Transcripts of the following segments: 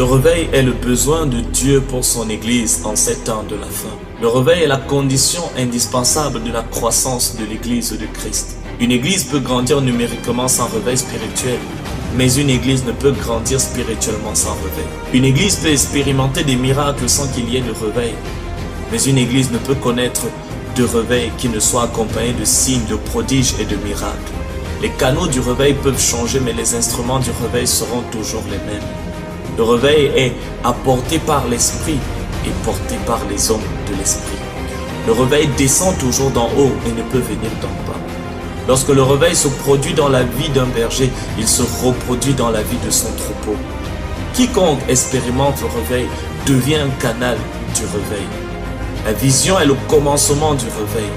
Le réveil est le besoin de Dieu pour son Église en ces temps de la fin. Le réveil est la condition indispensable de la croissance de l'Église de Christ. Une Église peut grandir numériquement sans réveil spirituel, mais une Église ne peut grandir spirituellement sans réveil. Une Église peut expérimenter des miracles sans qu'il y ait de réveil, mais une Église ne peut connaître de réveil qui ne soit accompagné de signes, de prodiges et de miracles. Les canaux du réveil peuvent changer, mais les instruments du réveil seront toujours les mêmes. Le réveil est apporté par l'Esprit et porté par les hommes de l'Esprit. Le réveil descend toujours d'en haut et ne peut venir d'en bas. Lorsque le réveil se produit dans la vie d'un berger, il se reproduit dans la vie de son troupeau. Quiconque expérimente le réveil devient un canal du réveil. La vision est le commencement du réveil.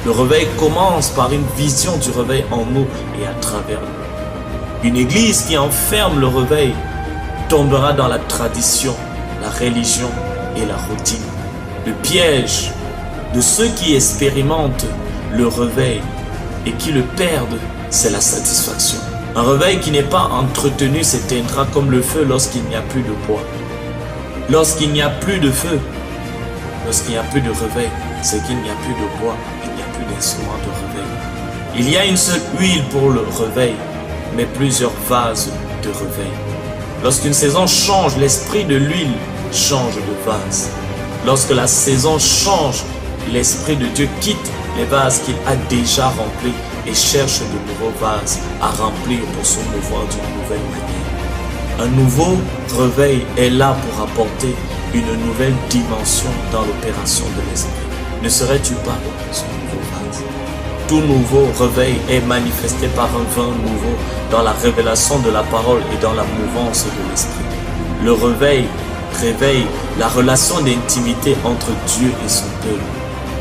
Le réveil commence par une vision du réveil en nous et à travers nous. Une église qui enferme le réveil tombera dans la tradition, la religion et la routine. Le piège de ceux qui expérimentent le réveil et qui le perdent, c'est la satisfaction. Un réveil qui n'est pas entretenu s'éteindra comme le feu lorsqu'il n'y a plus de bois. Lorsqu'il n'y a plus de feu, lorsqu'il n'y a plus de réveil, c'est qu'il n'y a plus de bois, il n'y a plus d'instruments de réveil. Il y a une seule huile pour le réveil, mais plusieurs vases de réveil. Lorsqu'une saison change, l'esprit de l'huile change de vase. Lorsque la saison change, l'esprit de Dieu quitte les vases qu'il a déjà remplis et cherche de nouveaux vases à remplir pour se mouvoir d'une nouvelle manière. Un nouveau réveil est là pour apporter une nouvelle dimension dans l'opération de l'esprit. Ne serais-tu pas ce nouveau vase? Tout nouveau réveil est manifesté par un vin nouveau dans la révélation de la parole et dans la mouvance de l'esprit. Le réveil réveille la relation d'intimité entre Dieu et son peuple.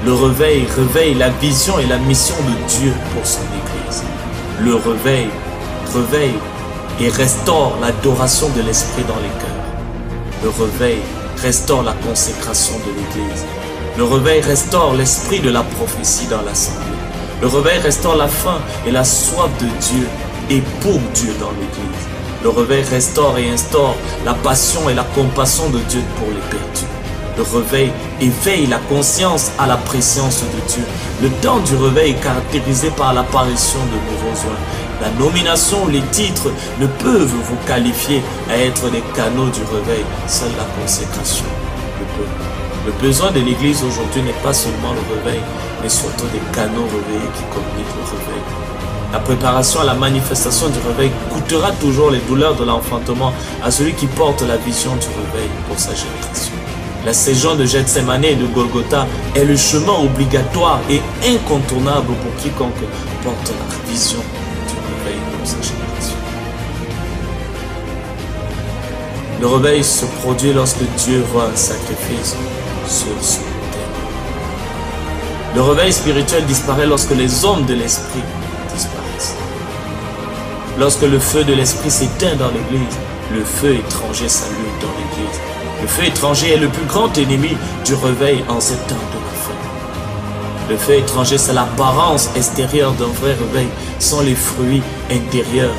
Le réveil réveille la vision et la mission de Dieu pour son Église. Le réveil réveille et restaure l'adoration de l'esprit dans les cœurs. Le réveil restaure la consécration de l'Église. Le réveil restaure l'esprit de la prophétie dans l'assemblée. Le réveil restaure la faim et la soif de Dieu et pour Dieu dans l'Église. Le réveil restaure et instaure la passion et la compassion de Dieu pour les perdus. Le réveil éveille la conscience à la présence de Dieu. Le temps du réveil est caractérisé par l'apparition de nouveaux oins. La nomination ou les titres ne peuvent vous qualifier à être des canaux du réveil. Seule la consécration le peut. Le besoin de l'Église aujourd'hui n'est pas seulement le réveil, mais surtout des canaux réveillés qui communiquent le réveil. La préparation à la manifestation du réveil coûtera toujours les douleurs de l'enfantement à celui qui porte la vision du réveil pour sa génération. La séjourne de Gethsémane et de Golgotha est le chemin obligatoire et incontournable pour quiconque porte la vision du réveil pour sa génération. Le réveil se produit lorsque Dieu voit un sacrifice sur son terre. Le réveil spirituel disparaît lorsque les hommes de l'esprit disparaissent. Lorsque le feu de l'esprit s'éteint dans l'église, le feu étranger s'allume dans l'église. Le feu étranger est le plus grand ennemi du réveil en ces temps de la fin. Le feu étranger, c'est l'apparence extérieure d'un vrai réveil, sans les fruits intérieurs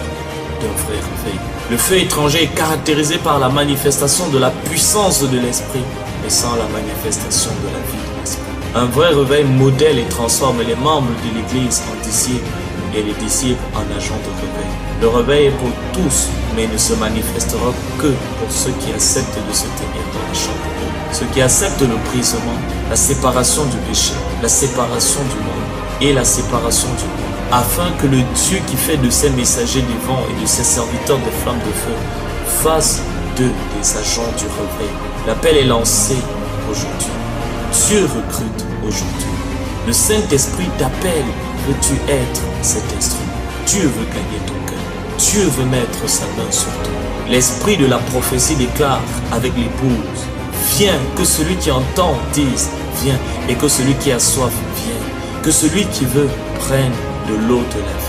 d'un vrai réveil. Le feu étranger est caractérisé par la manifestation de la puissance de l'esprit, mais sans la manifestation de la vie de l'esprit. Un vrai réveil modèle et transforme les membres de l'église en disciples et les disciples en agents de réveil. Le réveil est pour tous, mais ne se manifestera que pour ceux qui acceptent de se tenir dans les champs de Dieu. Ceux qui acceptent le brisement, la séparation du péché, la séparation du monde et la séparation du monde, afin que le Dieu qui fait de ses messagers des vents et de ses serviteurs des flammes de feu fasse d'eux des agents du réveil. L'appel est lancé aujourd'hui. Dieu recrute aujourd'hui. Le Saint-Esprit t'appelle. Veux-tu être cet instrument? Dieu veut gagner ton cœur. Dieu veut mettre sa main sur toi. L'esprit de la prophétie déclare avec l'épouse: viens, que celui qui entend dise viens, et que celui qui a soif vienne, que celui qui veut prenne de l'eau de la vie.